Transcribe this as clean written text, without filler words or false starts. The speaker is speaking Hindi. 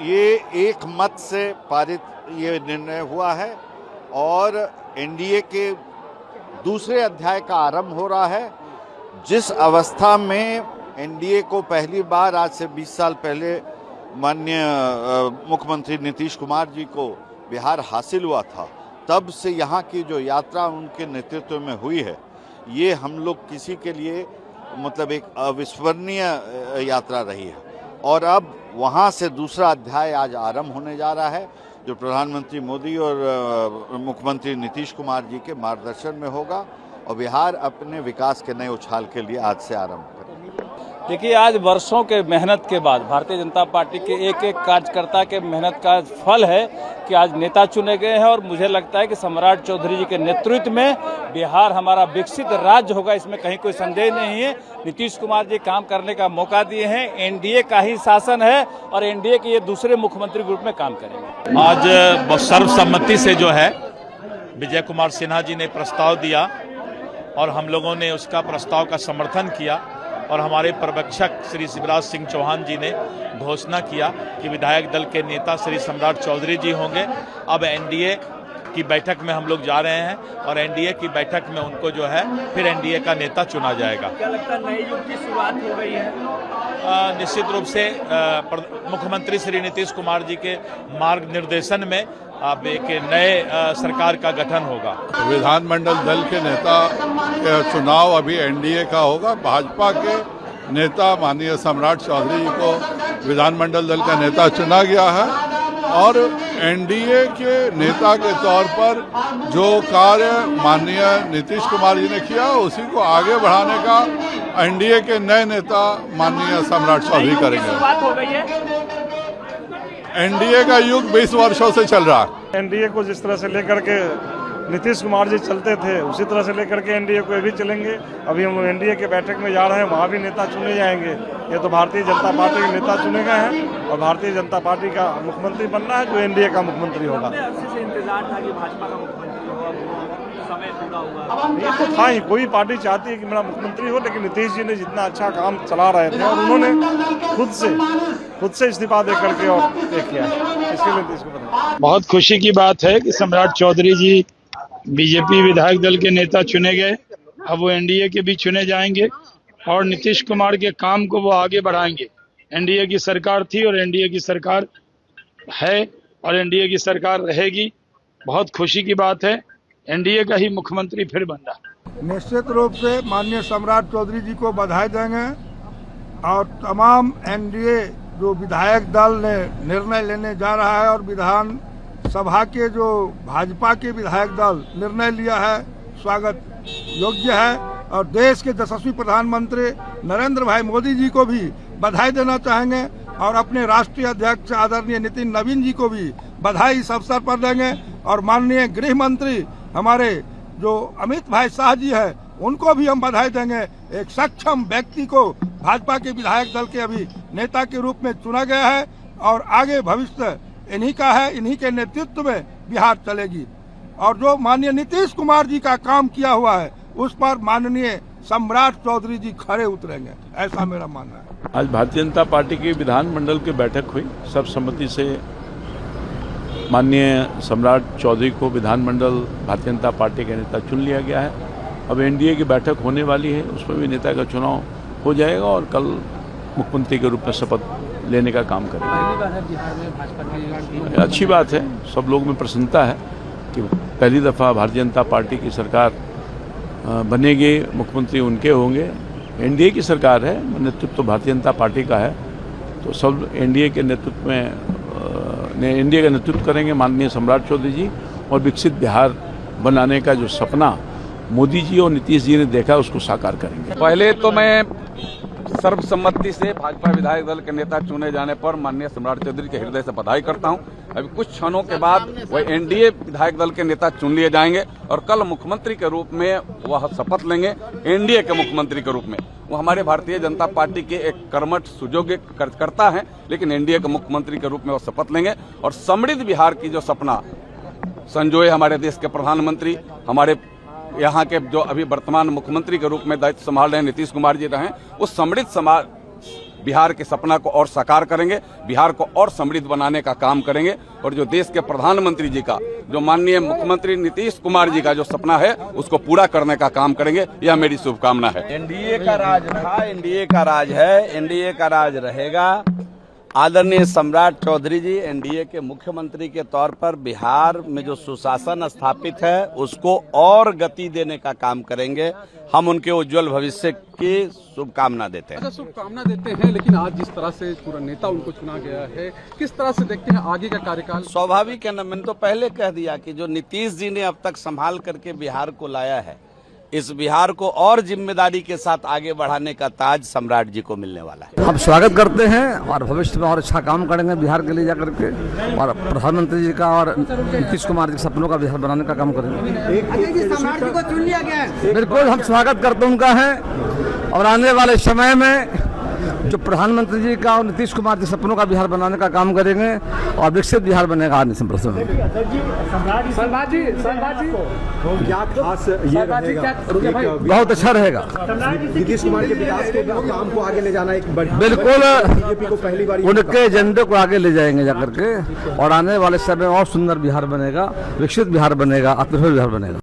ये एक मत से पारित ये निर्णय हुआ है और एनडीए के दूसरे अध्याय का आरंभ हो रहा है। जिस अवस्था में एनडीए को पहली बार आज से 20 साल पहले माननीय मुख्यमंत्री नीतीश कुमार जी को बिहार हासिल हुआ था, तब से यहाँ की जो यात्रा उनके नेतृत्व में हुई है, ये हम लोग किसी के लिए मतलब एक अविस्मरणीय यात्रा रही है। और अब वहाँ से दूसरा अध्याय आज आरंभ होने जा रहा है, जो प्रधानमंत्री मोदी और मुख्यमंत्री नीतीश कुमार जी के मार्गदर्शन में होगा और बिहार अपने विकास के नए उछाल के लिए आज से आरंभ करेगा। देखिए, आज वर्षों के मेहनत के बाद भारतीय जनता पार्टी के एक एक कार्यकर्ता के मेहनत का फल है कि आज नेता चुने गए हैं और मुझे लगता है कि सम्राट चौधरी जी के नेतृत्व में बिहार हमारा विकसित राज्य होगा, इसमें कहीं कोई संदेह नहीं है। नीतीश कुमार जी काम करने का मौका दिए हैं, एनडीए का ही शासन है और एनडीए के ये दूसरे मुख्यमंत्री ग्रुप में काम करेंगे। आज सर्वसम्मति से जो है विजय कुमार सिन्हा जी ने प्रस्ताव दिया और हम लोगों ने उसका प्रस्ताव का समर्थन किया और हमारे पर्यवेक्षक श्री शिवराज सिंह चौहान जी ने घोषणा किया कि विधायक दल के नेता श्री सम्राट चौधरी जी होंगे। अब एनडीए की बैठक में हम लोग जा रहे हैं और एनडीए की बैठक में उनको जो है फिर एनडीए का नेता चुना जाएगा। क्या लगता है नए युग की शुरुआत हो गई है? निश्चित रूप से मुख्यमंत्री श्री नीतीश कुमार जी के मार्ग निर्देशन में अब एक नए सरकार का गठन होगा। विधानमंडल दल के नेता का चुनाव अभी एनडीए का होगा। भाजपा के नेता माननीय सम्राट चौधरी जी को विधानमंडल दल का नेता चुना गया है और एनडीए के नेता के तौर पर जो कार्य माननीय नीतीश कुमार जी ने किया उसी को आगे बढ़ाने का एनडीए के नए नेता माननीय सम्राट चौधरी करेंगे। एनडीए का युग 20 वर्षों से चल रहा है। एनडीए को जिस तरह से लेकर के नीतीश कुमार जी चलते थे उसी तरह से लेकर के एनडीए को भी चलेंगे। अभी हम एनडीए के बैठक में जा रहे हैं, वहाँ भी नेता चुने जाएंगे। ये तो भारतीय जनता पार्टी के नेता चुने गए हैं और भारतीय जनता पार्टी का मुख्यमंत्री बनना है जो एनडीए का मुख्यमंत्री होगा। इंतजार था कि भाजपा का मुख्यमंत्री होगा, समय पूरा हुआ। ये तो था ही, कोई पार्टी चाहती है कि मेरा मुख्यमंत्री हो, लेकिन नीतीश जी ने जितना अच्छा काम चला रहे थे और उन्होंने खुद से इस्तीफा दे करके और किया है, इसके लिए नीतीश को बता। बहुत खुशी की बात है कि सम्राट चौधरी जी बीजेपी विधायक दल के नेता चुने गए। अब वो एनडीए के भी चुने जाएंगे और नीतीश कुमार के काम को वो आगे बढ़ाएंगे। एनडीए की सरकार थी और एनडीए की सरकार है और एनडीए की सरकार रहेगी। बहुत खुशी की बात है, एनडीए का ही मुख्यमंत्री फिर बन रहा। निश्चित रूप से माननीय सम्राट चौधरी जी को बधाई देंगे और तमाम एनडीए जो विधायक दल ने निर्णय लेने जा रहा है और विधान सभा के जो भाजपा के विधायक दल निर्णय लिया है, स्वागत योग्य है। और देश के यशस्वी प्रधानमंत्री नरेंद्र भाई मोदी जी को भी बधाई देना चाहेंगे और अपने राष्ट्रीय अध्यक्ष आदरणीय नितिन नवीन जी को भी बधाई इस अवसर पर देंगे। और माननीय गृह मंत्री हमारे जो अमित भाई शाह जी है उनको भी हम बधाई देंगे। एक सक्षम व्यक्ति को भाजपा के विधायक दल के अभी नेता के रूप में चुना गया है और आगे भविष्य इन्हीं का है, इन्हीं के नेतृत्व में बिहार चलेगी। और जो माननीय नीतीश कुमार जी का काम किया हुआ है उस पर माननीय सम्राट चौधरी जी खड़े उतरेंगे, ऐसा मेरा मानना है। आज भारतीय जनता पार्टी की विधानमंडल की बैठक हुई, सर्वसम्मति से माननीय सम्राट चौधरी को विधानमंडल भारतीय जनता पार्टी के नेता चुन लिया गया है। अब एनडीए की बैठक होने वाली है, उसमें भी नेता का चुनाव हो जाएगा और कल मुख्यमंत्री के रूप में शपथ लेने का काम करेंगे। अच्छी बात है, सब लोग में प्रसन्नता है कि पहली दफा भारतीय जनता पार्टी की सरकार बनेगी, मुख्यमंत्री उनके होंगे। एनडीए की सरकार है, नेतृत्व तो भारतीय जनता पार्टी का है, तो सब एनडीए के नेतृत्व में एनडीए का नेतृत्व करेंगे माननीय सम्राट चौधरी जी और विकसित बिहार बनाने का जो सपना मोदी जी और नीतीश जी ने देखा उसको साकार करेंगे। पहले तो मैं सर्वसम्मति से भाजपा विधायक दल के नेता चुने जाने पर माननीय सम्राट चौधरी के हृदय से बधाई करता हूं। अभी कुछ क्षणों के बाद वह एनडीए विधायक दल के नेता चुन लिए जाएंगे और कल मुख्यमंत्री के रूप में वह शपथ लेंगे। एनडीए के मुख्यमंत्री के रूप में वो हमारे भारतीय जनता पार्टी के एक कर्मठ सुयोग्य कार्यकर्ता हैं, लेकिन एनडीए के मुख्यमंत्री के रूप में वह शपथ लेंगे और समृद्ध बिहार की जो सपना संजोए हमारे देश के प्रधानमंत्री, हमारे यहाँ के जो अभी वर्तमान मुख्यमंत्री के रूप में दायित्व संभाल रहे हैं नीतीश कुमार जी रहे, उस समृद्ध बिहार के सपना को और साकार करेंगे, बिहार को और समृद्ध बनाने का काम करेंगे और जो देश के प्रधानमंत्री जी का, जो माननीय मुख्यमंत्री नीतीश कुमार जी का जो सपना है उसको पूरा करने का काम करेंगे। यह मेरी शुभकामना है। एनडीए का राज था, एनडीए का राज है, एनडीए का राज रहेगा। आदरणीय सम्राट चौधरी जी एनडीए के मुख्यमंत्री के तौर पर बिहार में जो सुशासन स्थापित है उसको और गति देने का काम करेंगे। हम उनके उज्जवल भविष्य की शुभकामना देते हैं। शुभकामना देते हैं, लेकिन आज जिस तरह से पूरा नेता उनको चुना गया है, किस तरह से देखते हैं आगे का कार्यकाल? स्वाभाविक है ना, मैंने तो पहले कह दिया कि जो नीतीश जी ने अब तक संभाल करके बिहार को लाया है, इस बिहार को और जिम्मेदारी के साथ आगे बढ़ाने का ताज सम्राट जी को मिलने वाला है। हम स्वागत करते हैं और भविष्य में और अच्छा काम करेंगे बिहार के लिए जाकर के, और प्रधानमंत्री जी का और नीतीश कुमार जी के सपनों का बिहार बनाने का काम करेंगे। सम्राट जी को चुन लिया गया है, बिल्कुल हम स्वागत करते हैं उनका है, और आने वाले समय में जो प्रधानमंत्री जी का और नीतीश कुमार जी सपनों का बिहार बनाने का काम करेंगे और विकसित बिहार बनेगा। आने से बहुत अच्छा रहेगा। नीतीश कुमार के विकास के काम को आगे ले जाना एक बिल्कुल बीजेपी को पहली बार उनके एजेंडे को आगे ले जाएंगे जाकर के, और आने वाले समय और सुंदर बिहार बनेगा, विकसित बिहार बनेगा, आत्मनिर्भर बिहार बनेगा।